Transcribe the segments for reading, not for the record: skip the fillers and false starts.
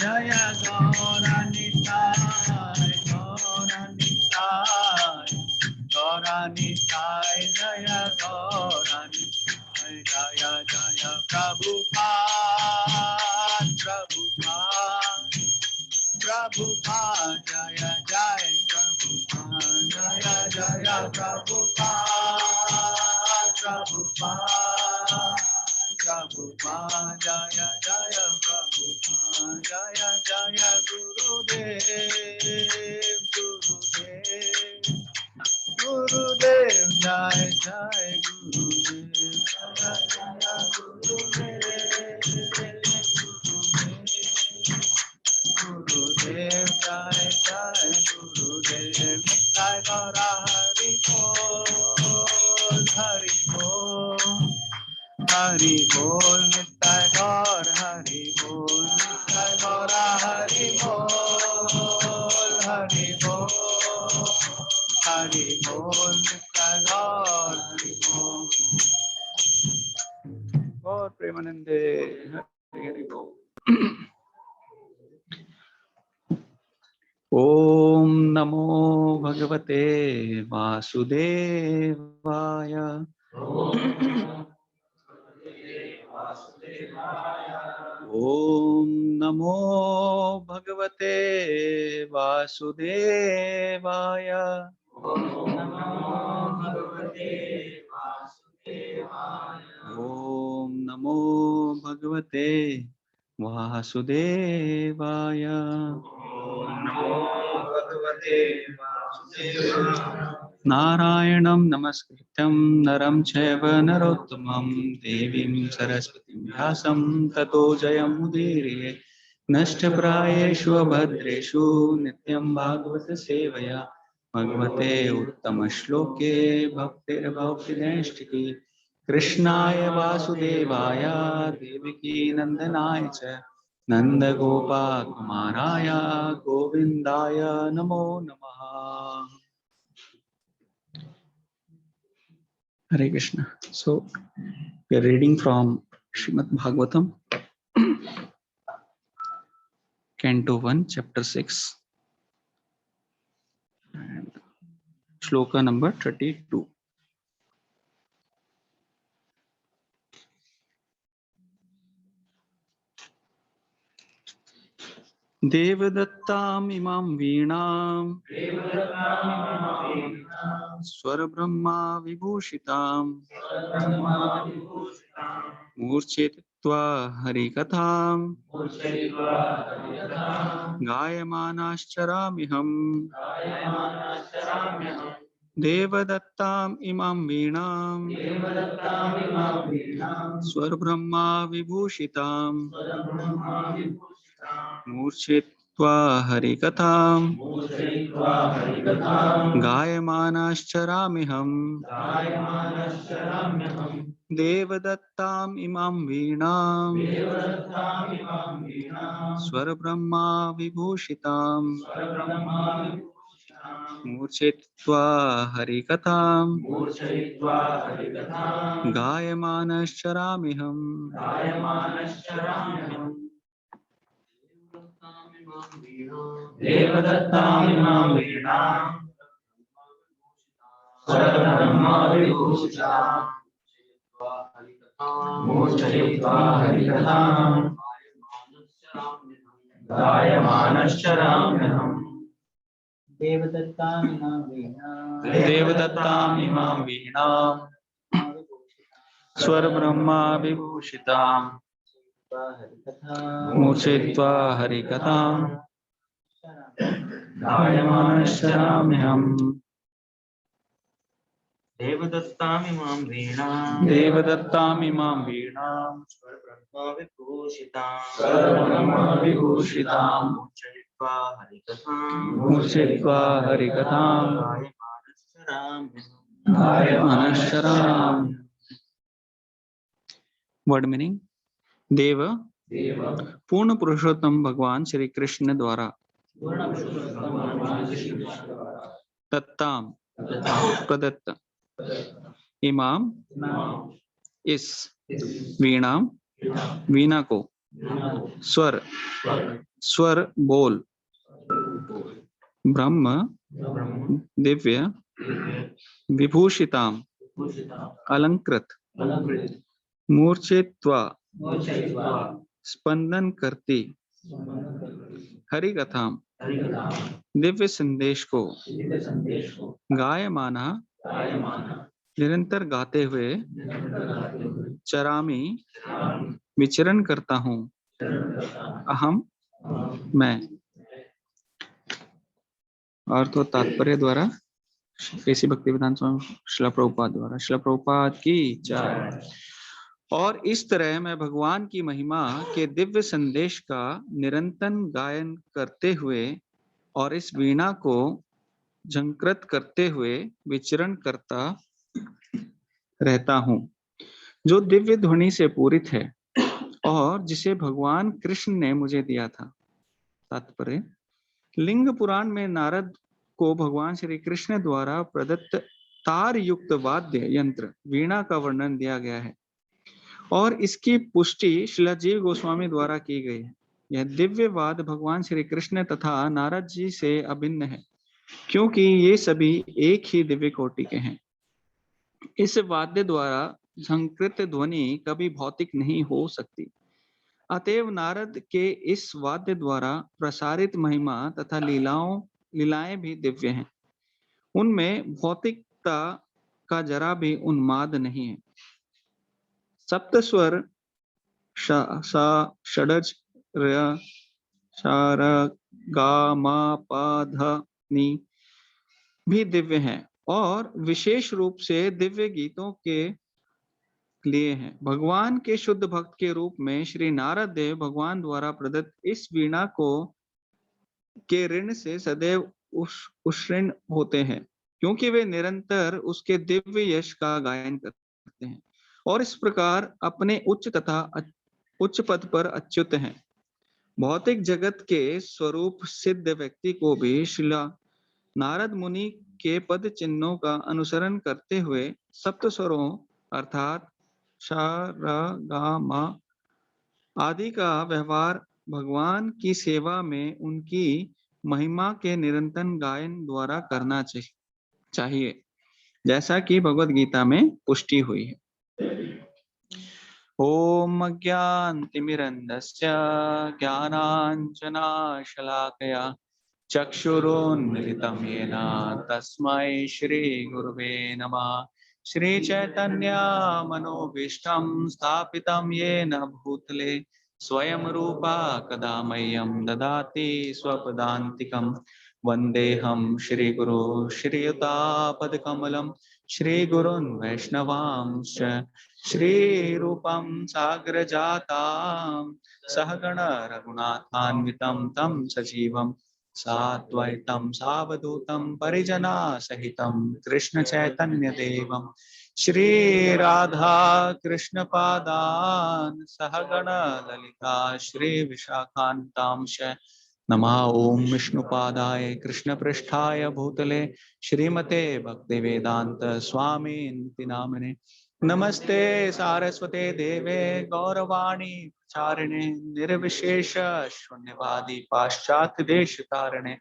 जय गौरनिताय गौरनिताय गौरनिताय जय गौरनिताय जय जय प्रभुपाद प्रभुपाद प्रभुपाद जय जय प्रभुपाद जय जय प्रभुपाद प्रभुपाद प्रभुपाद जय जय प्रभुपाद जय जय गुरुदेव गुरुदेव गुरुदेव जय जय गुरुदेव जय जय गुरुदेव गुरुदेव जय जय गुरुदेव जय गौरा हरि बोल हरि बोल हरि बोल नित्य गौर हरि बोल नित्य गौरा हरि बोल हरि बोल हरि बोल नित्य गौर हरि बोल और प्रेमानंदे हरि हरि बोल। ओम नमो भगवते वासुदेवाय ओम नमो भगवते वासुदेवाय ओम नमो भगवते वासुदेवाय नारायणं नमस्कृत्यं नरं चैव नरोत्तमं देवीं सरस्वतीं व्यासं ततो जयमुदीरये नष्टप्रायेषु अभद्रेषु नित्यं भागवत सेवया भगवते उत्तमश्लोके भक्तिर्भक्तिनैष्टिकी कृष्णाय वासुदेवाय देवकी नंदनाय च नंदगोपाकुमाराय गोविन्दाय नमो नमः। Hare Krishna. So we are reading from Srimad Bhagavatam, Canto 1, Chapter 6, and Shloka number 32. देवदत्ताम् इमां वीणाम् स्वरब्रह्मा विभूषिताम् मूर्छयित्वा हरिकथाम् गायमानाश्चराम्यहम् देवदत्ताम् इमां वीणाम् स्वरब्रह्मा विभूषिताम् मूर्छयित्वा हरिकथाम् गायमानाश्चराम्यहम् देवदत्ताम् इमां वीणाम् स्वरब्रह्मा विभूषिताम् मूर्छयित्वा हरिकथाम् गायमानश्चराम्यहम् देवदत्ताम् इमां वीणाम् स्वरब्रह्मा विभूषिताम् मूर्छयित्वा हरिकथाम् गायमानश्चराम्यहम् देवदत्ताम् इमां वीणाम् स्वरब्रह्मा विभूषिताम् मूर्छयित्वा हरिकथाम् गायमानश्चराम्यहम् देवदत्ताम् इमां वीणाम् स्वरब्रह्मा विभूषिताम् मूर्छयित्वा हरिकथाम् गायमानश्चराम्यहम्। वर्ड मीनिंग देव पूर्ण पुरुषोत्तम भगवान श्री कृष्ण द्वारा दत्ताम प्रदत्त इमाम इस वीणा को स्वर स्वर बोल। ब्रह्म दिव्य विभूषिताम अलंकृत मूर्छित्वा स्पंदन करती हरि कथाम दिव्य संदेश को गायमाना निरंतर गाते हुए चरामी विचरण करता हूँ। अहम मैं। अर्थ और तात्पर्य द्वारा केसी भक्तिवेदांत स्वामी श्रील प्रभुपाद द्वारा। श्रील प्रभुपाद की जय। और इस तरह मैं भगवान की महिमा के दिव्य संदेश का निरंतर गायन करते हुए और इस वीणा को झंकृत करते हुए विचरण करता रहता हूँ, जो दिव्य ध्वनि से पूरित है और जिसे भगवान कृष्ण ने मुझे दिया था। तात्पर्य, लिंग पुराण में नारद को भगवान श्री कृष्ण द्वारा प्रदत्त तार युक्त वाद्य यंत्र वीणा का वर्णन दिया गया है और इसकी पुष्टि श्रील जीव गोस्वामी द्वारा की गई है। यह दिव्य वाद भगवान श्री कृष्ण तथा नारद जी से अभिन्न है, क्योंकि ये सभी एक ही दिव्य कोटि के हैं। इस वाद्य द्वारा झंकृत ध्वनि कभी भौतिक नहीं हो सकती। अतएव नारद के इस वाद्य द्वारा प्रसारित महिमा तथा लीलाएं भी दिव्य हैं। उनमें भौतिकता का जरा भी उन्माद नहीं है। सप्त स्वर सा षडज र शार गा मा पा ध नी भी दिव्य हैं और विशेष रूप से दिव्य गीतों के लिए हैं। भगवान के शुद्ध भक्त के रूप में श्री नारद देव भगवान द्वारा प्रदत्त इस वीणा को के ऋण से सदैव उष्ण होते हैं, क्योंकि वे निरंतर उसके दिव्य यश का गायन करते हैं और इस प्रकार अपने उच्च तथा उच्च पद पर अच्युत हैं। भौतिक जगत के स्वरूप सिद्ध व्यक्ति को भी श्रीला नारद मुनि के पद चिन्हों का अनुसरण करते हुए सप्त स्वरों अर्थात श र ग म आदि का व्यवहार भगवान की सेवा में उनकी महिमा के निरंतर गायन द्वारा करना चाहिए, जैसा कि भगवद गीता में पुष्टि हुई है। ओम अज्ञानतिमिरन्धस्य ज्ञानाञ्जनशलाकया चक्षुरुन्मिलितं येन तस्मै श्रीगुरुवे नमः। श्रीचैतन्य मनोभीष्टं स्थापितं येन भूतले स्वयं रूपा कदा मह्यं ददाति स्वपदान्तिकं। वन्देऽहं श्रीगुरो श्रीयुतापदकमलं श्रीगुरुन् वैष्णवांश्च श्रीरूपं साग्रजातां सहगण रघुनाथान्वितं तं सजीवं साद्वैतं सावधूतं परिजना सहितं कृष्ण चैतन्य देवं श्रीराधा कृष्ण पादान् सहगण ललिता श्री विशाखान्तांश नमः। ओम विष्णुपादाय कृष्ण पृष्ठाय भूतले श्रीमते भक्तिवेदांत स्वामी नामिने नमस्ते सारस्वते देवे गौरवाणी चारिणे निर्विशेष शून्यवादी पाश्चात्य देश तारिणे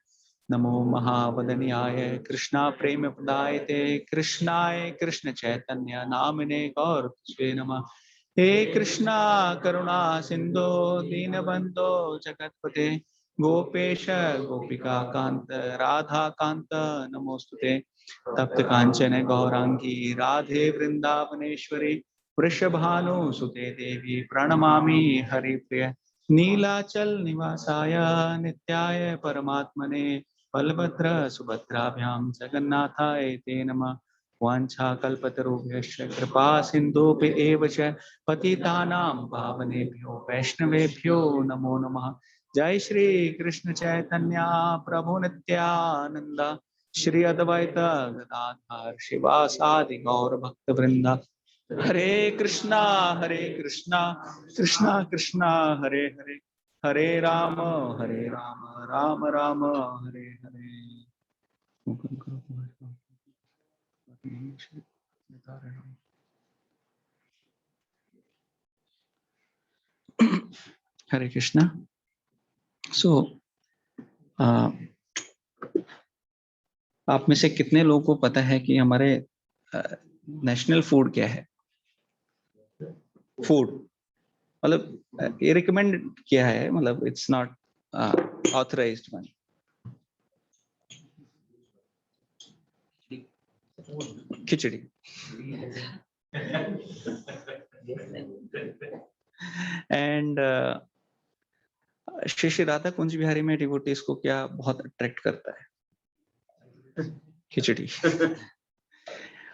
नमो महावदन्याय कृष्णा प्रेम प्रदायते कृष्णाय कृष्ण चैतन्य नामिने गौर नमः। हे कृष्णा करुणा सिंधु दीनबंधो जगतपते गोपेश गोपिका कांत राधा कांत नमोस्तुते। तप्त कांचन गौरांगी राधे वृंदावनेश्वरी वृषभानुसुते देवी प्रणमामि हरिप्रिय। नीलाचल निवासाय नित्याय परमात्मने बलभद्र सुभद्राभ्यां जगन्नाथाय ते नमः। वाञ्छाकल्पतरुभ्यश्च कृपा सिन्धुभ्य एव च पतितानां पावनेभ्यो वैष्णवेभ्यो नमो नमः। जय श्री कृष्ण चैतन्य प्रभु नित्यानंद श्री अद्वैत गदाधर शिवासादि गौर भक्त वृंदा। हरे कृष्णा कृष्णा कृष्णा हरे हरे हरे राम राम राम हरे हरे। हरे कृष्णा। So आप में से कितने लोगों को पता है कि हमारे नेशनल फूड क्या है? फूड मतलब ये रिकमेंड किया है, मतलब it's not authorised one. Khichdi. And Shri Shri Radha Kunj Bihari में डिवोटीज को क्या बहुत अट्रैक्ट करता है? खिचड़ी.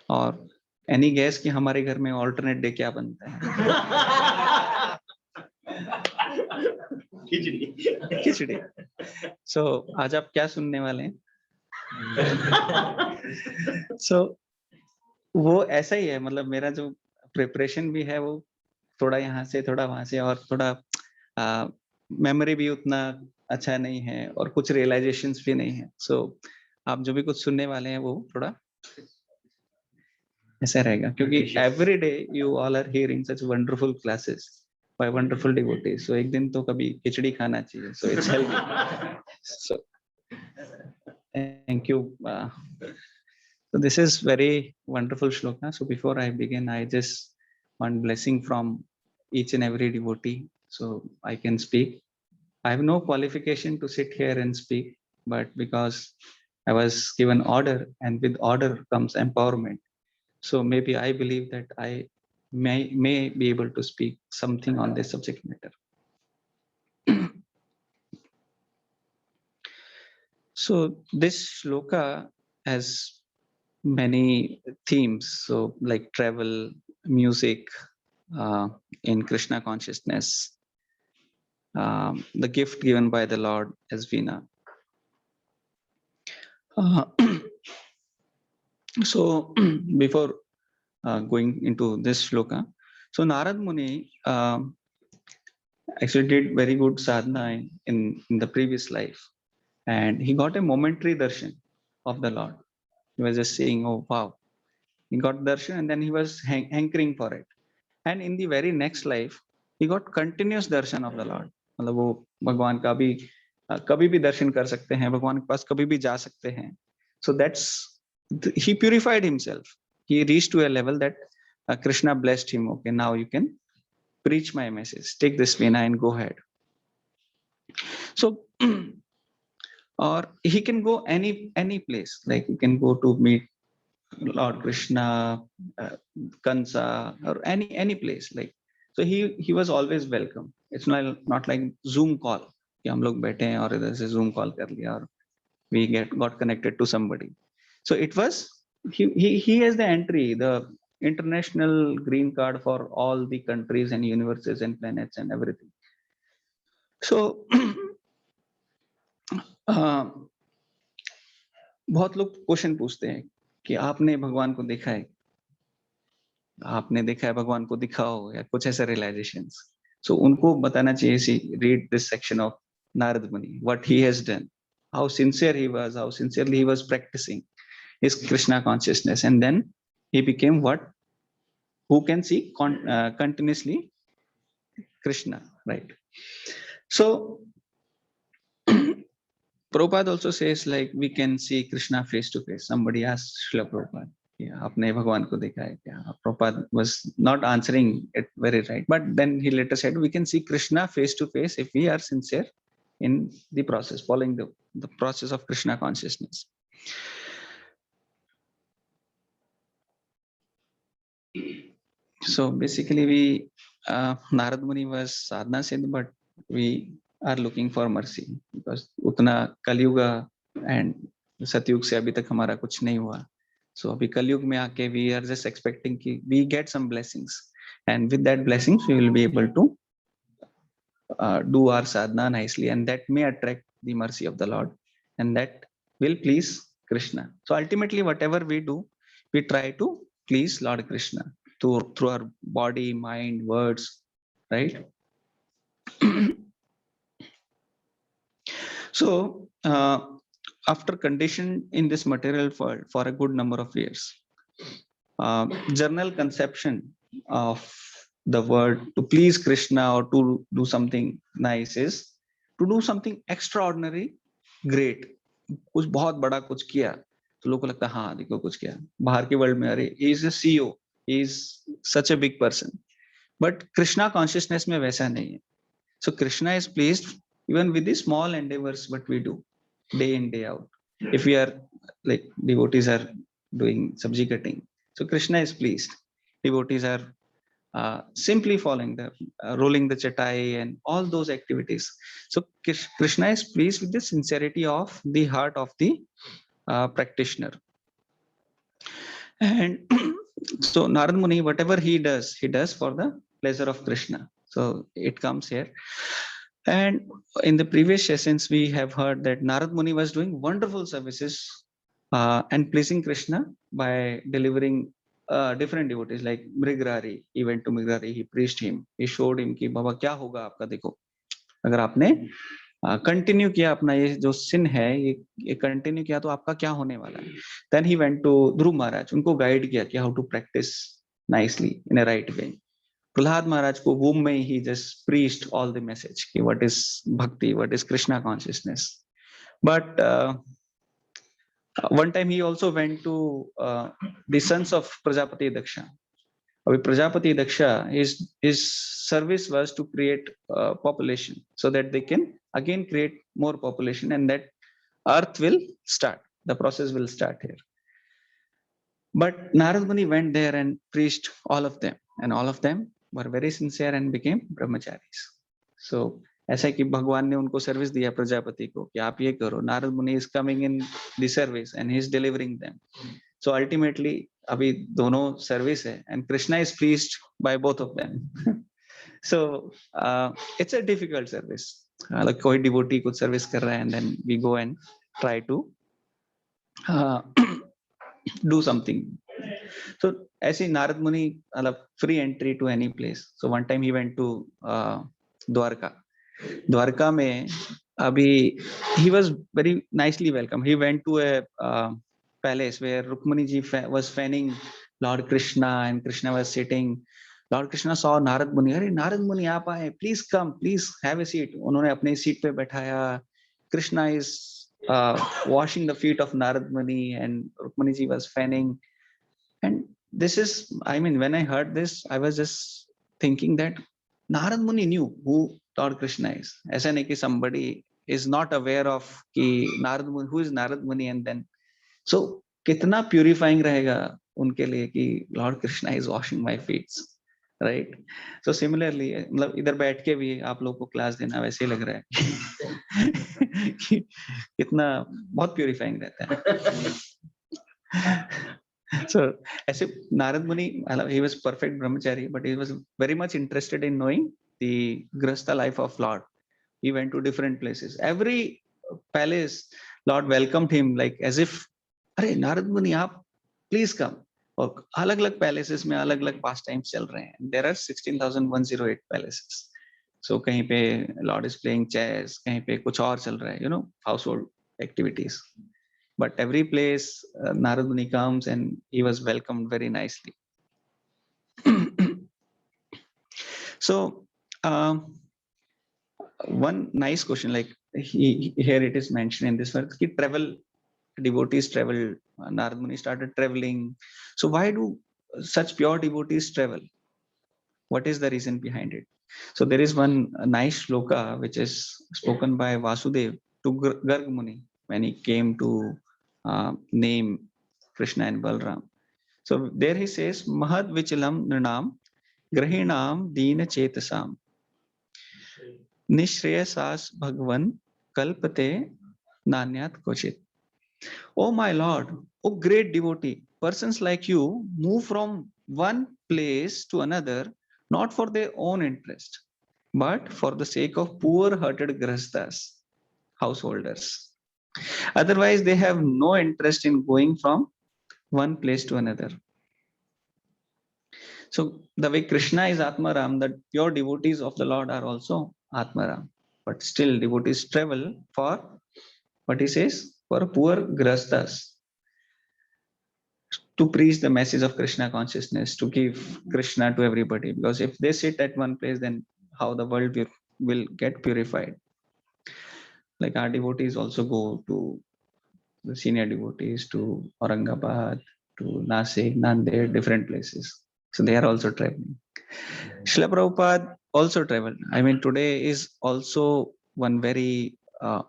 और एनी गैस कि हमारे घर में ऑल्टरनेट डे क्या बनता है? खिचड़ी. सो आज आप क्या सुनने वाले हैं? सो वो ऐसा ही है, मतलब मेरा जो प्रिपरेशन भी है वो थोड़ा यहाँ से थोड़ा वहां से, और थोड़ा मेमोरी भी उतना अच्छा नहीं है, और कुछ रियलाइजेशंस भी नहीं है. सो आप जो भी कुछ सुनने वाले हैं वो थोड़ा ऐसा रहेगा, क्योंकि every day you all are hearing such wonderful classes by wonderful devotees. So एक दिन तो कभी खिचड़ी खाना चाहिए. So it's healthy. So thank you. So this is very wonderful shloka. So before I begin, I just want blessing from each and every devotee, so I can speak. I have no qualification to sit here and speak, but because I was given order, and with order comes empowerment. So maybe I believe that I may be able to speak something on this subject matter. So this shloka has many themes, so like travel, music, in Krishna consciousness, the gift given by the Lord as Veena. So before going into this shloka, so Narad Muni actually did very good sadhana in the previous life, and he got a momentary darshan of the Lord. He was just saying, oh wow, he got darshan, and then he was hankering for it. And in the very next life, he got continuous darshan of the Lord. मतलब वो भगवान का भी कभी भी दर्शन कर सकते हैं, भगवान के पास कभी भी जा सकते हैं. So that's, he purified himself. He reached to a level that Krishna blessed him. Okay, now you can preach my message. Take this veena and go ahead. So or he can go any place. Like you can go to meet Lord Krishna, Kansa, or any place. Like, so he was always welcome. It's not like Zoom call कि हम लोग बैठे हैं और इधर से Zoom call कर लिया और we got connected to somebody. So it was, he has the entry, the international green card for all the countries and universes and planets and everything. So बहुत लोग क्वेश्चन पूछते हैं कि आपने भगवान को देखा है, आपने देखा है भगवान को, दिखाओ, या कुछ ऐसा रियलाइजेशंस. सो उनको बताना चाहिए, see read this section of Narada Muni, what he has done, how sincere he was, how sincerely he was practising his Krishna consciousness, and then he became what, who can see continuously Krishna, right? So Prabhupada also says, like, we can see Krishna face to face. Somebody asked Srila Prabhupada, आपने भगवान को देखा है क्या? Prabhupada was not answering it very right, but then he later said we can see Krishna face to face if we are sincere in the process, following the process of Krishna consciousness. So basically we Narad Muni was sadhana siddh, but we are looking for mercy because उतना Kalyuga and सतयुग से अभी तक हमारा कुछ नहीं हुआ. So अभी कलयुग में आके we are just expecting कि we get some blessings, and with that blessings we will be able to do our sadhana nicely, and that may attract the mercy of the Lord, and that will please Krishna. So ultimately whatever we do, we try to please Lord Krishna through our body, mind, words, right? So after condition in this material world for a good number of years, general conception of the word to please Krishna or to do something nice is to do something extraordinary, great, कुछ बहुत बड़ा कुछ किया तो लोगों को लगता है हाँ देखो कुछ किया, बाहर के वर्ल्ड में अरे he is a CEO, he is such a big person, but Krishna consciousness में वैसा नहीं है. So Krishna is pleased even with the small endeavors what we do day in day out. If we are like devotees are doing sabji cutting, so Krishna is pleased. Devotees are simply following the rolling the chatai and all those activities. So Krishna is pleased with the sincerity of the heart of the practitioner. And so Narad Muni, whatever he does for the pleasure of Krishna. So it comes here. And in the previous sessions, we have heard that Narad Muni was doing wonderful services and pleasing Krishna by delivering different devotees like Mrigrari. He went to Mrigrari, he preached him, he showed him कि बाबा क्या होगा आपका देखो अगर आपने continue किया अपना ये जो सिन है ये कंटिन्यू किया तो आपका क्या होने वाला है. Then he went to ध्रुव महाराज, उनको गाइड किया कि how to practice nicely in a right way. Prahlad Maharaj को womb में he just preached all the message कि what is bhakti, what is Krishna consciousness. But one time he also went to the sons of Prajapati Daksha. Prajapati Daksha, his service was to create population so that they can again create more population and that earth will start, the process will start here. But Narad Muni went there and preached all of them and all of them were very sincere and became brahmacharis. So ऐसा है कि भगवान ने उनको service दिया प्रजापति को कि आप ये करो. नारद मुनि is coming in the service and he is delivering them. So ultimately अभी दोनों सर्विस है and Krishna is pleased by both of them. So it's a difficult service. like कोई devotee कुछ सर्विस कर रहा है and then we go and try to do something. So ऐसे नारद मुनि मतलब free entry to any place. So one time he went to Dwarka. Dwarka में अभी he was very nicely welcomed. He went to a palace where Rukmani ji was fanning Lord Krishna and Krishna was sitting. Lord Krishna saw Narad Muni. अरे नारद मुनि आप आए, please come, please have a seat. उन्होंने अपने seat पे बैठाया. Krishna is washing the feet of Narad Muni and Rukmani ji was fanning. And this is, I mean, when I heard this, I was just thinking that Narad Muni knew who Lord Krishna is. ऐसा नहीं कि somebody is not aware of कि Narad Muni, who is Narad Muni, and then so कितना purifying रहेगा उनके लिए कि Lord Krishna is washing my feet, right? So similarly, मतलब इधर बैठ के भी आप लोग को क्लास देना वैसे ही लग रहा है कि कितना बहुत purifying रहता है. So ऐसे नारद मुनि, he was perfect brahmachari, but he was very much interested in knowing the grahastha life of Lord. He went to different places. Every palace, Lord welcomed him like as if, अरे नारद मुनि आप please come. और अलग-अलग palaces में अलग-अलग pastimes चल रहे हैं. There are 16,108 palaces. So कहीं पे Lord is playing chess, कहीं पे कुछ और चल रहा है, you know, household activities. But every place Narad Muni comes and he was welcomed very nicely. So one nice question, like here it is mentioned in this verse, travel, devotees travel, Narad Muni started traveling. So why do such pure devotees travel? What is the reason behind it? So there is one nice shloka which is spoken by Vasudev to Garg Muni when he came to name Krishna and Balram. So there he says, Mahad Vichalam Nrinam Grahinam Dina Chetasam Nishreyasas Bhagwan Kalpate Nanyat Kochit. Oh my Lord, oh great devotee, persons like you move from one place to another not for their own interest, but for the sake of poor-hearted grahasthas, householders. Otherwise, they have no interest in going from one place to another. So the way Krishna is Atmaram, the pure devotees of the Lord are also Atmaram. But still devotees travel for, what he says, for poor grahasthas, to preach the message of Krishna consciousness, to give Krishna to everybody. Because if they sit at one place, then how the world will get purified. Like our devotees also go to, the senior devotees, to Aurangabad, to Nasik, Nanded, different places. So they are also traveling. Srila Prabhupada also traveled. I mean, today is also one very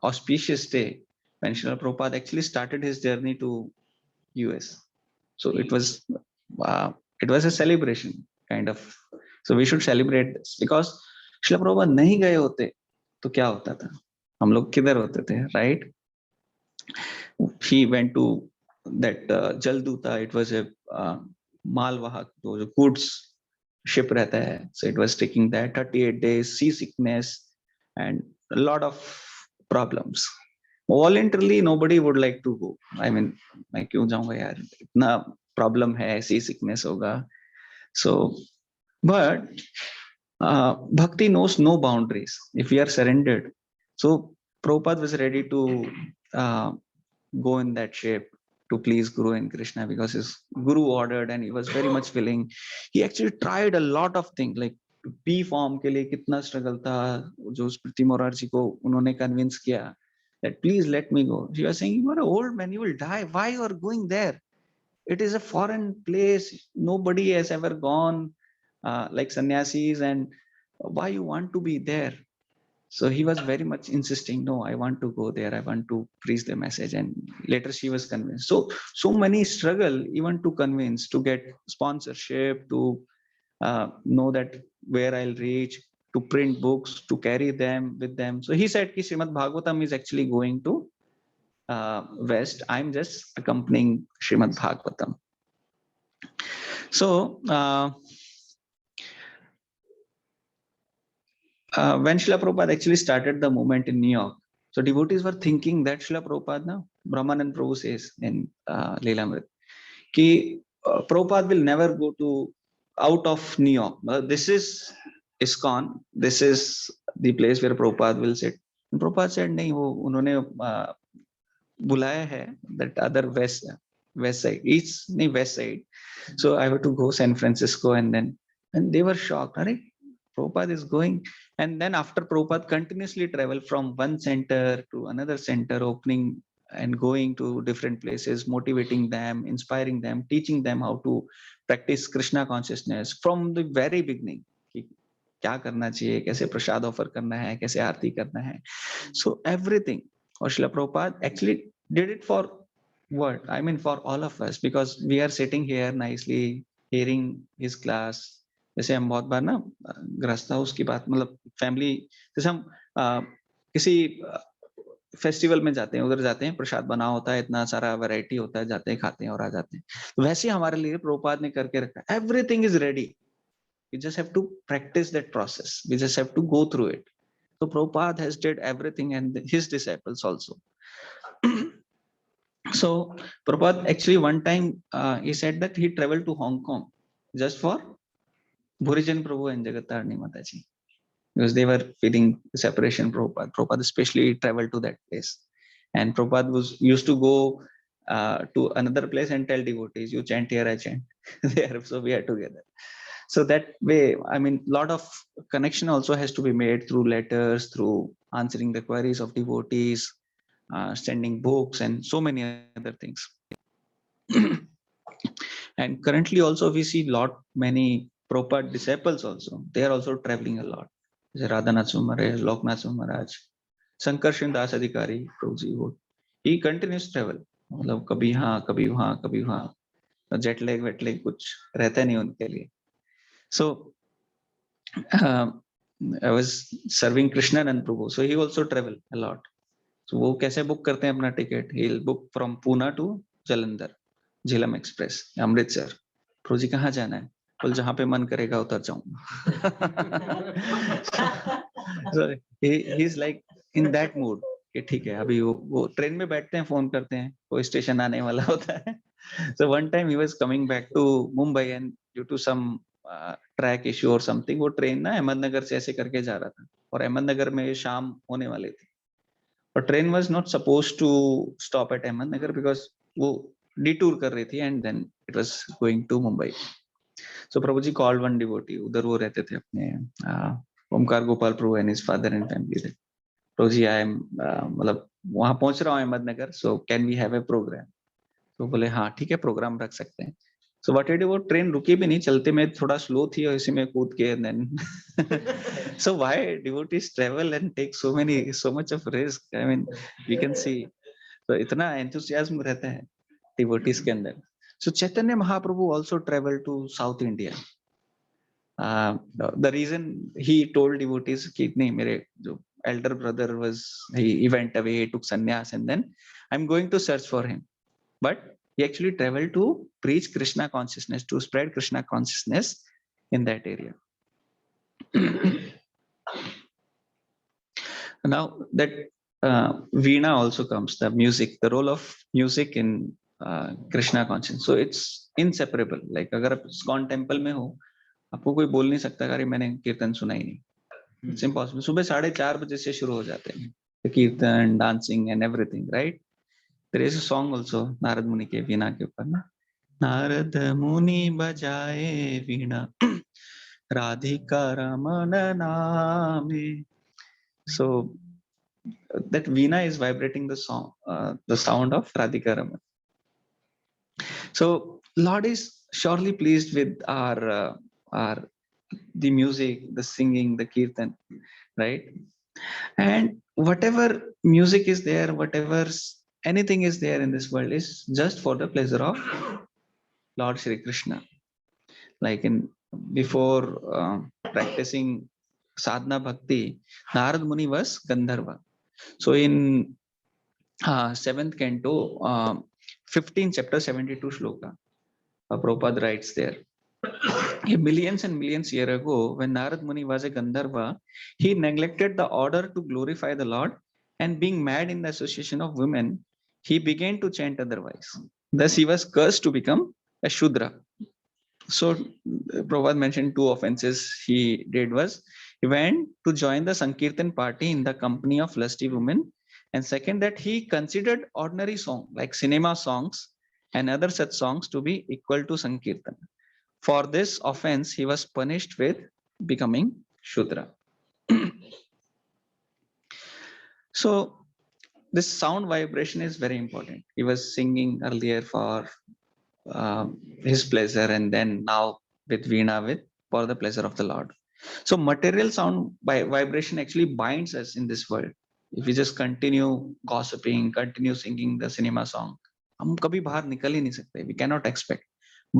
auspicious day when Srila Prabhupada actually started his journey to US. So uh, it was a celebration kind of. So we should celebrate this because Srila Prabhupada नहीं गए होते तो क्या होता था, हम लोग किधर होते थे, right? He went to that Jalduta. It was a malwahak, जो goods ship रहता है. So it was taking that 38 days, seasickness, and a lot of problems. Voluntarily, nobody would like to go. I mean, मैं क्यों जाऊंगा यार, इतना problem है, seasickness होगा. So, but bhakti knows no boundaries. If we are surrendered, so Prabhupada was ready to go in that shape to please Guru and Krishna because his Guru ordered and he was very much willing. He actually tried a lot of things, like P form के लिए कितना struggle था, जो स्मृति मोरारजी को उन्होंने convince किया that please let me go. She was saying, you are an old man, you will die. Why you are going there? It is a foreign place. Nobody has ever gone like sannyasis, and why you want to be there? So he was very much insisting, no, I want to go there. I want to preach the message. And later she was convinced. So many struggle even to convince, to get sponsorship, to know that where I'll reach, to print books, to carry them with them. So he said, Srimad Bhagavatam is actually going to West. I'm just accompanying Srimad Bhagavatam. So when Srila Prabhupada actually started the movement in New York, so devotees were thinking that Srila Prabhupada, now Brahmanand Prabhu says in Leelamrit, कि Prabhupada will never go to out of New York. This is ISKCON. This is the place where Prabhupada will sit. And Prabhupada said, नहीं, वो उन्होंने बुलाया है that other west side, east नहीं west side. So I have to go San Francisco, and they were shocked. Are Prabhupada is going, and then after Prabhupada continuously travel from one center to another center, opening and going to different places, motivating them, inspiring them, teaching them how to practice Krishna consciousness from the very beginning. कि क्या करना चाहिए, कैसे प्रसाद offer करना है, कैसे आरती करना है. So everything. Or Srila Prabhupada actually did it for what? I mean, for all of us, because we are sitting here nicely, hearing his class. जैसे हम बहुत बार ना गृहस्थ हाउस की बात, मतलब फैमिली, जैसे हम किसी फेस्टिवल में जाते हैं, उधर जाते हैं, प्रसाद बना होता है, इतना सारा वैरायटी होता है, जाते हैं, खाते हैं और आ जाते हैं. तो वैसे हमारे लिए प्रभुपाद ने करके रखा है. Everything is ready, we just have to practice that process, we just have to go through it. So Prabhupada has did everything, and his disciples also. So Prabhupada actually one time he said that he traveled to Hong Kong just for Bhurijan Prabhu and Jagatarni Mataji, because they were feeling separation. Prabhupada especially traveled to that place, and Prabhupada used to go to another place and tell devotees, you chant here, I chant there, so we are together. So that way, I mean, lot of connection also has to be made through letters, through answering the queries of devotees, sending books, and so many other things. And currently also we see many Prabhupada disciples also, they are also traveling a lot. Radhanath Maharaj, Loknath Maharaj, Sankarshan Das Adhikari Prabhuji, he continues travel. मतलब कभी हाँ, कभी वहाँ, कभी वहाँ, jet lag wait lag कुछ रहता नहीं उनके लिए. So I was serving Krishnanand Prabhu, so he also travel a lot. So वो कैसे बुक करते हैं अपना ticket? He'll book from Pune to Jalandhar, Jhelum Express, Amritsar. Prabhu ji कहाँ जाना है? बोल जहाँ पे मन करेगा उतर जाऊंगा. So he's like in that mood कि ठीक है, अभी वो ट्रेन में बैठते हैं, फोन करते हैं, कोई स्टेशन आने वाला होता है. So one time he was coming back to Mumbai, and due to some track issue और समथिंग, वो ट्रेन ना अहमदनगर से ऐसे करके जा रहा था, और अहमदनगर में शाम होने वाली थी, और train was not supposed to stop at Ahmednagar because वो डिटूर कर रही थी, and then it was going to Mumbai. So Prabhu ji called one devotee, उधर वो रहते थे अपने Omkar Gopal Prabhu and his father and family. Prabhu ji I am मतलब वहां पहुंच रहा हूँ Ahmednagar, so can we have a programme. तो बोले हाँ ठीक है, प्रोग्राम रख सकते हैं। सो व्हाट डिड, वो ट्रेन रुकी भी नहीं, चलते में थोड़ा स्लो थी और इसी में कूद के then so why devotees travel and take so much of risk, I mean we can see, तो इतना एंथुसियाज्म रहता है डिवोटीज के अंदर। So Chaitanya Mahaprabhu also travel to south India. The reason he told devotees कि नहीं, मेरे जो elder brother was, he went away, he took sannyas, and then I'm going to search for him. But he actually traveled to preach Krishna consciousness, to spread Krishna consciousness in that area. Now that Veena also comes, the music, the role of music in Krishna consciousness, so it's inseparable. Like अगर आप ISKCON temple में हो, आपको कोई बोल नहीं सकता अरे मैंने कीर्तन सुना ही नहीं, इट्स इम्पॉसिबल। सुबह 4:30 बजे से शुरू हो जाते हैं kirtan, dancing and everything, right? There is a song also Narad Muni के वीणा के ऊपर ना, नारद मुनि बजाए वीणा राधिका रमन नामे। सो that veena is vibrating the song, the sound of Radhika Raman. So Lord is surely pleased with our the music, the singing, the kirtan, right? And whatever music is there, whatever anything is there in this world is just for the pleasure of Lord Shri Krishna. Like in before practicing sadhana bhakti, Narad Muni was Gandharva. So in 7th canto, 15 chapter 72 shloka, Prabhupada writes there, millions and millions years ago, when Narad Muni was a Gandharva, he neglected the order to glorify the Lord, and being mad in the association of women, he began to chant otherwise. Thus, he was cursed to become a Shudra. So, Prabhupada mentioned 2 offenses he did was, he went to join the Sankirtan party in the company of lusty women, and second, that he considered ordinary song like cinema songs and other such songs to be equal to Sankirtan. For this offense, he was punished with becoming Shudra. So this sound vibration is very important. He was singing earlier for his pleasure, and then now with Veena for the pleasure of the Lord. So material sound vibration actually binds us in this world. If we just continue gossiping, continue singing the cinema song, हम कभी बाहर निकल ही नहीं सकते. We cannot expect.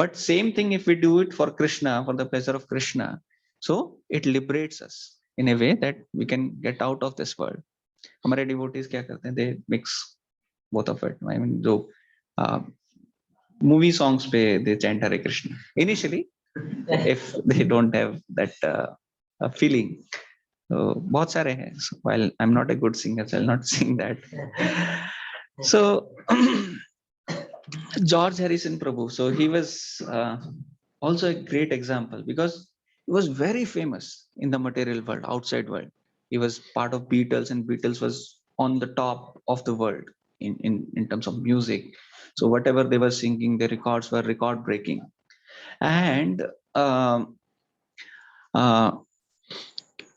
But same thing if we do it for Krishna, for the pleasure of Krishna, so it liberates us in a way that we can get out of this world. हमारे devotees क्या करते हैं? They mix both of it. I mean, जो movie songs पे they chant Hare Krishna initially, if they don't have that feeling. So बहुत सारे हैं. So, while I'm not a good singer, so I'll not sing that. So George Harrison Prabhu, so he was also a great example because he was very famous in the material world, outside world. He was part of Beatles, and Beatles was on the top of the world in terms of music. So whatever they were singing, their records were record breaking. And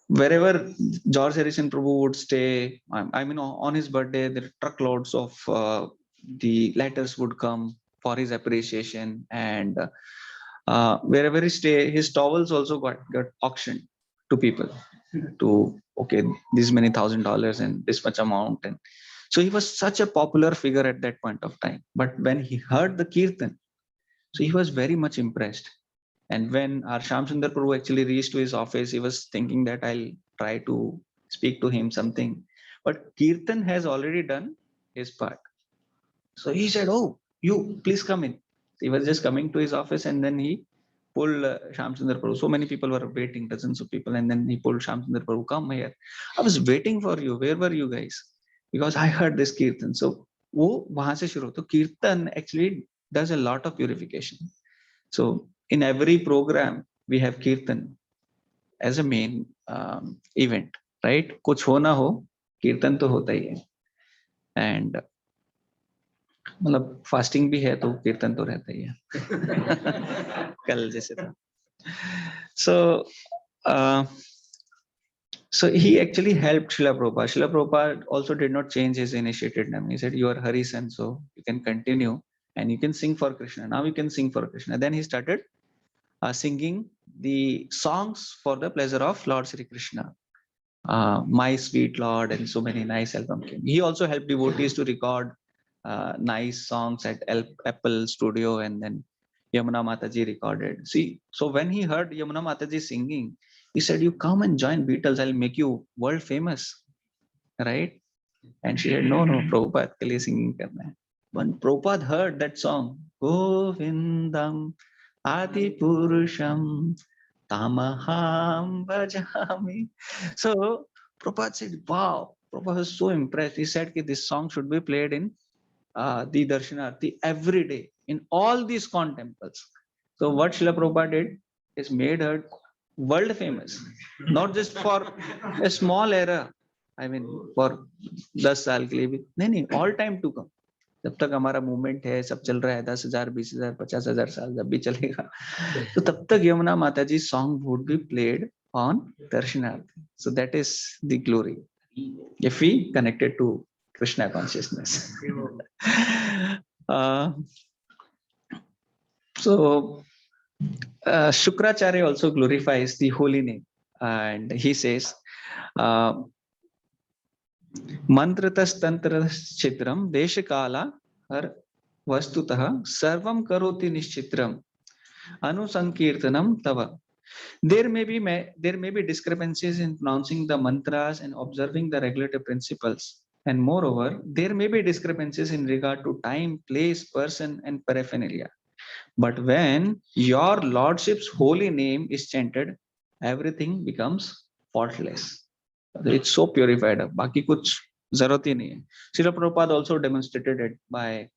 wherever George Harrison Prabhu would stay, I mean, on his birthday, there are truckloads of the letters would come for his appreciation. And wherever he stay, his towels also got auctioned to people to, okay, this many $1,000 and this much amount. And so he was such a popular figure at that point of time. But when he heard the kirtan, so he was very much impressed. And when our Shamsundar Prabhu actually reached to his office, he was thinking that I'll try to speak to him something. But Kirtan has already done his part. So he said, oh, you please come in. He was just coming to his office, and then he pulled Shamsundar Prabhu. So many people were waiting, dozens of people. And then he pulled Shamsundar Prabhu, come here. I was waiting for you. Where were you guys? Because I heard this Kirtan. So वो वहां से शुरू. तो Kirtan actually does a lot of purification. So in every program we have Kirtan as a main event, right? कुछ हो ना हो, कीर्तन तो होता ही है. And मतलब फास्टिंग भी है तो कीर्तन तो रहता ही है. कल जैसे था. So So he actually helped Srila Prabhupada. Srila Prabhupada also did not change his initiated name. He said, "You are Hari's son, so you can continue and you can sing for Krishna. Now you can sing for Krishna." Then he started singing the songs for the pleasure of Lord Sri Krishna. My Sweet Lord, and so many nice album came. He also helped devotees to record nice songs at Apple Studio, and then Yamuna Mataji recorded. See, so when he heard Yamuna Mataji singing, he said, "You come and join Beatles. I'll make you world famous, right?" And she said, "No, no, Prabhupada ke liye singing karna hai." When Prabhupada heard that song, Govindam Adi Purusham Tamaham Bhajami. So Prabhupada said, "Wow." Prabhupada was so impressed. He said that this song should be played in the Darshanarti every day in all these con temples. So what Srila Prabhupada did is made her world famous, not just for a small era. I mean, for 10 साल के लिए भी नहीं, all time to come. जब तक हमारा movement है, सब चल रहा है, 10,000, 20,000, 50,000 साल जब भी चलेगा, तो तब तक यमुना माता जी song would be played on Darshanarti. So that is the glory if we connected to Krishna consciousness. uh, so Shukracharya also glorifies the holy name, and he says, uh, Mantratas Deshakala har vastutah sarvam karoti nishchitram anusankirtanam tava. There may be discrepancies in pronouncing the mantras and observing the regulative principles. And moreover, there may be discrepancies in regard to time, place, person, and paraphernalia. But when your lordship's holy name is chanted, everything becomes faultless. It's so purified. बाकी कुछ जरूरत ही नहीं है. Srila Prabhupada also demonstrated it by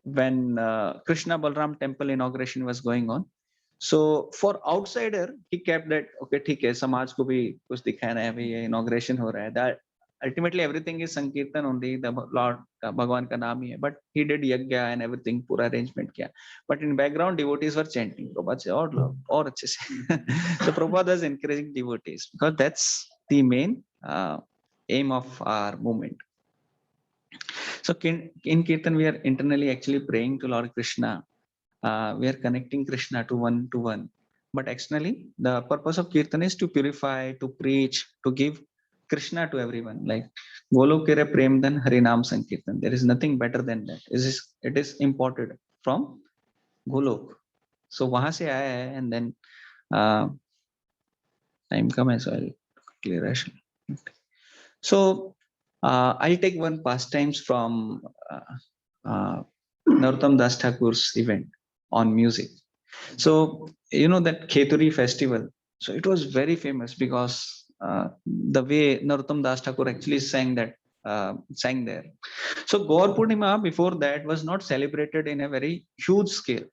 when Krishna Balram temple inauguration was going on. So for outsider, he kept that, okay, ठीक है, समाज को भी कुछ दिखाना है, भाई ये inauguration हो रहा है. That ultimately everything is Sankirtan only, the Lord का भगवान का नाम ही है. But he did yajna and everything, पूरा arrangement किया. But in background, devotees were chanting. Prabhupada से और अच्छे से. So Prabhupada was encouraging devotees because that's the main aim of our movement. So in Kirtan, we are internally actually praying to Lord Krishna. We are connecting Krishna to one. But externally, the purpose of Kirtan is to purify, to preach, to give Krishna to everyone. Like Golokere Premdan Harinam Sankirtan. There is nothing better than that. It is imported from Golok. So वहां से आया है, and then time come as well. Clear. So I'll take one pastimes from Narottam Das Thakur's event on music. So you know that Kheturi festival. So it was very famous because the way Narottam Das Thakur actually sang there. So Gaur Purnima before that was not celebrated in a very huge scale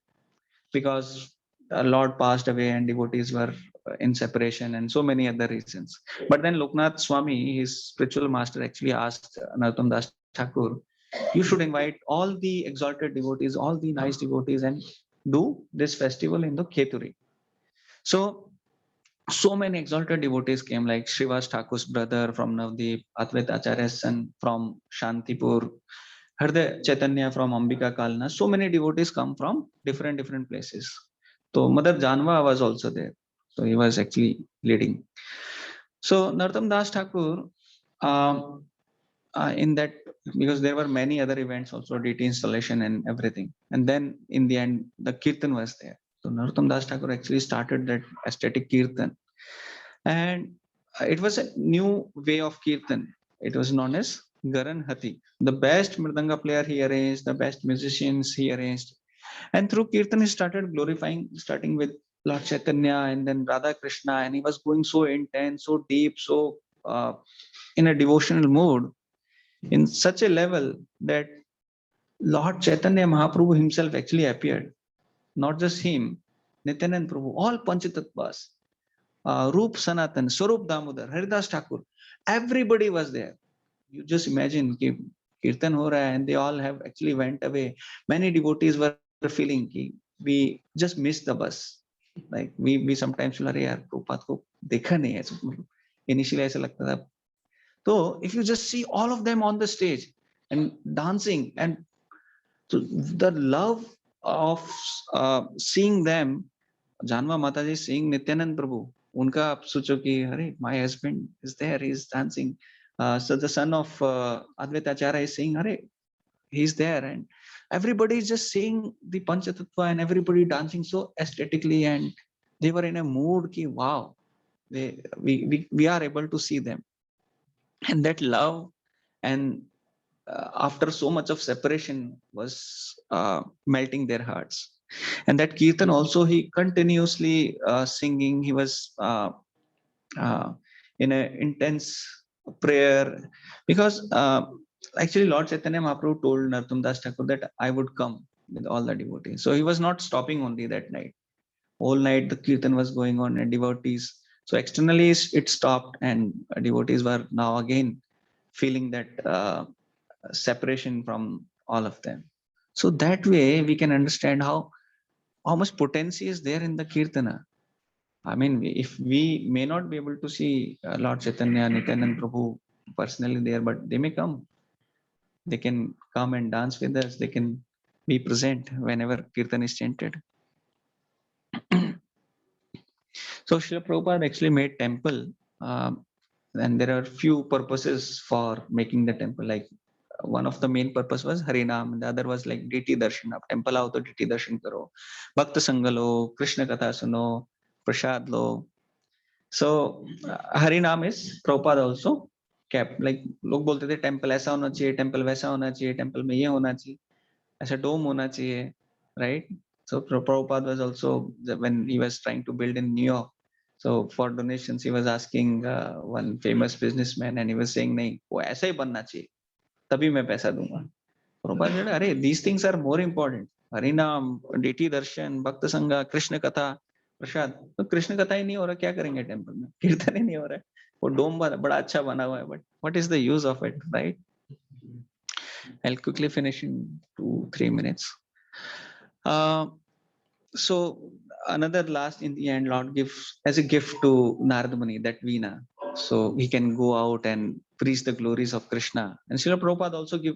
because Lord passed away and devotees were in separation and so many other reasons. But then Loknath Swami, his spiritual master, actually asked Narottam Das Thakur, you should invite all the exalted devotees, all the nice devotees, and do this festival in the Kheturi. So many exalted devotees came, like Srivas Thakur's brother from Navdeep, Advait Acharya's son from Shantipur, Harday Chaitanya from Ambika Kalna. So many devotees come from different places. So Mother Janva was also there. So he was actually leading. So Narottam Das Thakur, in that, because there were many other events also, DT installation and everything. And then in the end, the Kirtan was there. So Narottam Das Thakur actually started that aesthetic Kirtan. And it was a new way of Kirtan. It was known as Garan Hati. The best Mridanga player he arranged, the best musicians he arranged. And through Kirtan, he started glorifying, starting with Lord Chaitanya and then Radha Krishna. And he was going so intense, so deep, so in a devotional mood, in such a level that Lord Chaitanya Mahaprabhu himself actually appeared. Not just him, Nityanand Prabhu, all Panchatattvas, Roop Sanatan, Swarup Damodar, Haridas Thakur, everybody was there. You just imagine Kirtan ho raha hai and they all have actually went away. Many devotees were feeling कि we just missed the bus. Like we sometimes feel, अरे यार Prabhupada को देखा नहीं है. Initially ऐसा लगता था. तो if you just see all of them on the stage and dancing, and so the love of seeing them, जानवा माताजी seeing Nityanand Prabhu, उनका आप सोचो कि अरे my husband is there, he is dancing. So the son of Advaita Acharya is saying, अरे he's there, and everybody is just seeing the Panchatattva and everybody dancing so aesthetically, and they were in a mood ki wow, we are able to see them, and that love, and after so much of separation was melting their hearts. And that kirtan also, he continuously singing, he was in an intense prayer, because actually Lord Chaitanya Mahaprabhu told Narottam Das Thakur that I would come with all the devotees. So he was not stopping only that night. Whole night the kirtan was going on, and devotees. So externally it stopped, and devotees were now again feeling that separation from all of them. So that way we can understand how much potency is there in the kirtana. I mean, if we may not be able to see Lord Chaitanya, Nityanand Prabhu personally there, but they may come. They can come and dance with us. They can be present whenever kirtan is chanted. So Srila Prabhupada actually made temple, and there are few purposes for making the temple. Like one of the main purpose was Harinam, and the other was like deity darshan. Ab temple aao to deity darshan karo, Bhakta Sangha lo, Krishna Katha suno, Prasad lo. So Harinam is Prabhupada also kept. Like लोग बोलते थे temple ऐसा होना चाहिए, temple वैसा होना चाहिए, temple में ये होना चाहिए, ऐसा dome होना चाहिए, right? So Prabhupada was also, when he was trying to build in New York, so for donations he was asking one famous businessman, and he was saying नहीं वो ऐसा ही बनना चाहिए, तभी मैं पैसा दूंगा. Prabhupada said, अरे these things are more important. हरिनाम, deity darshan, भक्त संगा, कृष्ण कथा, प्रसाद. तो कृष्ण कथा ही नहीं हो रहा, क्या करेंगे टेम्पल में? कीर्तन ही नहीं हो रहा है. वो डोम बड़ा अच्छा बना हुआ है, but what is the use of it, right? I'll quickly finish in 2-3 minutes. So another last, in the end, Lord gives as a gift to Narada Muni that veena, so he can go out and preach the glories of Krishna. And Srila Prabhupada also give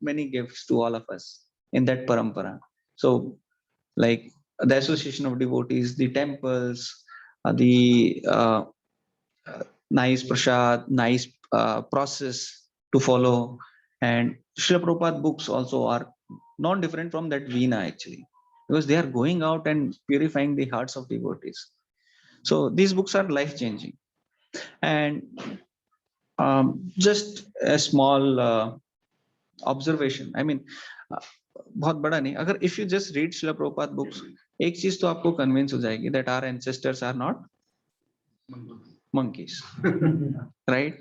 many gifts to all of us in that parampara. So like the association of devotees, the temples, the nice prasad, nice process to follow, and Srila Prabhupada books also are not different from that veena actually, because they are going out and purifying the hearts of devotees. So these books are life changing. And just a small observation, I mean, बहुत बड़ा नहीं, अगर if you just read Srila Prabhupada books, एक चीज तो आपको convince हो जाएगी that our ancestors are not monkeys, right?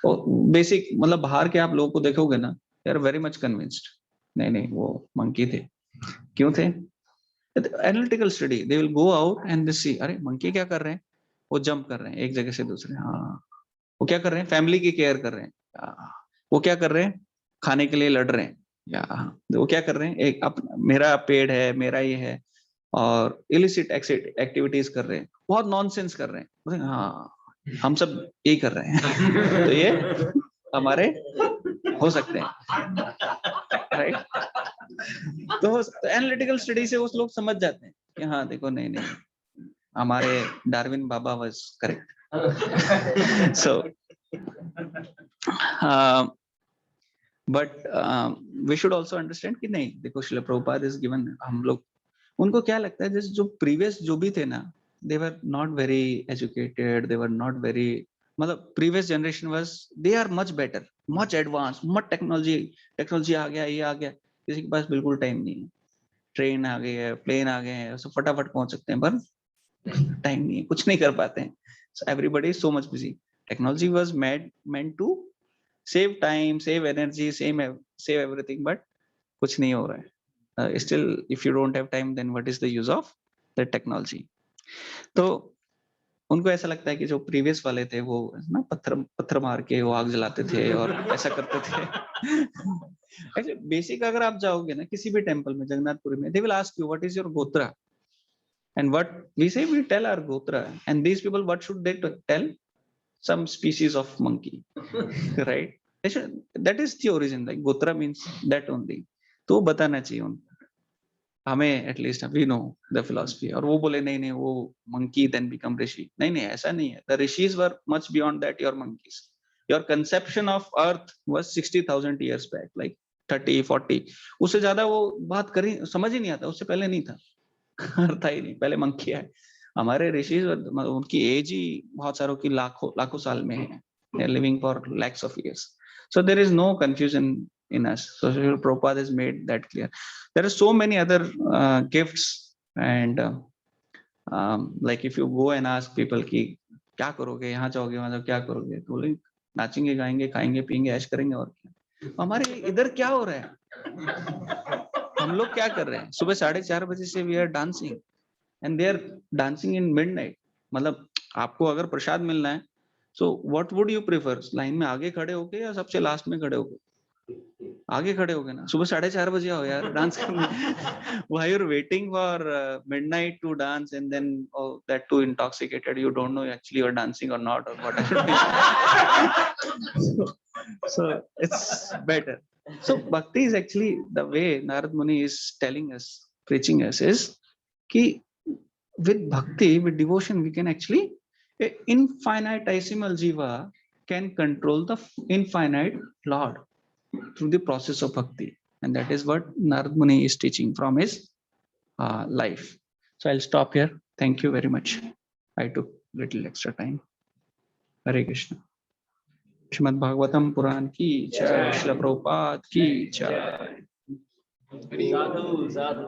Basic, मतलब बाहर के आप लोगों को देखोगे ना, they are very much convinced, नहीं वो monkey थे. क्यों थे? Analytical study, they will go out and they see, अरे monkey क्या कर रहे हैं? वो jump कर रहे हैं एक जगह से दूसरे. हाँ, वो क्या कर रहे हैं? फैमिली की केयर कर रहे हैं. वो क्या कर रहे हैं? खाने के लिए लड़ रहे हैं. या वो क्या कर रहे हैं? एक मेरा पेड़ है, मेरा ये है, और इलिसिट एक्टिविटीज कर रहे हैं, बहुत नॉनसेंस कर रहे हैं. हाँ, हम सब यही कर रहे हैं. तो ये हमारे हो सकते हैं, राइट? तो एनालिटिकल स्टडी से उस लोग समझ जाते हैं कि हाँ देखो, नहीं हमारे Darwin Baba was correct. So but we should also understand कि नहीं, देखो Srila Prabhupada is given, हम लोग उनको क्या लगता है, जैसे जो प्रीवियस जो भी थे ना, they were not very educated, they were not very, मतलब previous generation was, they are much better, much advanced, much technology आ गया, ये आ गया, किसी के पास बिल्कुल टाइम नहीं है. ट्रेन आ गई है, प्लेन आ गए हैं, सब फटाफट पहुंच सकते हैं, पर टाइम नहीं है, कुछ नहीं कर पाते हैं. So everybody is so much busy. Technology was meant to save time, save energy, save everything, but कुछ नहीं हो रहा है. Still, if you don't have time, then what is the use of the technology? तो उनको ऐसा लगता है कि जो प्रीवियस वाले थे वो ना पत्थर मार के वो आग जलाते थे और ऐसा करते थे. एक्चुअली बेसिक अगर आप जाओगे ना किसी भी टेंपल में, जगन्नाथपुरी में, they will ask you what is your gotra, and what we say, we tell our gotra, and these people what should they tell? some species of monkey, right? That is the origin. Like Gotra means that only. तो बताना चाहिए उनको, हमें at least we know the philosophy. और वो बोले नहीं नहीं वो मंकी देन बिकम ऋषि. नहीं नहीं ऐसा नहीं है. The rishis were much beyond that your monkeys. Your conception of earth was 60,000 years back, like 30-40. उससे ज्यादा वो बात करी समझ ही नहीं आता. उससे पहले नहीं था. था ही नहीं, पहले मंकी है. हमारे ऋषि उनकी एज ही बहुत सारों की लाखों साल में है. They are living for lakhs of years. So there is no confusion in us. So Prabhupada has made that clear. There are so many other gifts, and like if you go and ask people कि क्या करोगे, यहाँ जाओगे वहां जाओगे क्या करोगे, तो बोले नाचेंगे गाएंगे खाएंगे पिएंगे ऐश करेंगे. और क्या हमारे इधर क्या हो रहा है, हम लोग क्या कर रहे हैं? सुबह 4:30 बजे से we are dancing and they are dancing in midnight. मतलब आपको अगर प्रसाद मिलना है, so what would you prefer, line में आगे खड़े होके या सबसे लास्ट में खड़े होके? आगे खड़े होगे ना. सुबह 4:30 बजे आओ यार डांस करने. Why you are waiting for midnight to dance and then that to intoxicated, you don't know actually you are dancing और नॉट और what. So it's better. So bhakti is actually the way Narad Muni is telling us, preaching us, is ki with bhakti, with devotion, we can actually, a infinitesimal jiva can control the infinite Lord through the process of bhakti. And that is what Narad Muni is teaching from his life. So I'll stop here. Thank you very much. I took little extra time. Hare Krishna. Srimad Bhagavatam Purana की जय. श्रील प्रभुपाद की जय. साधु साधु.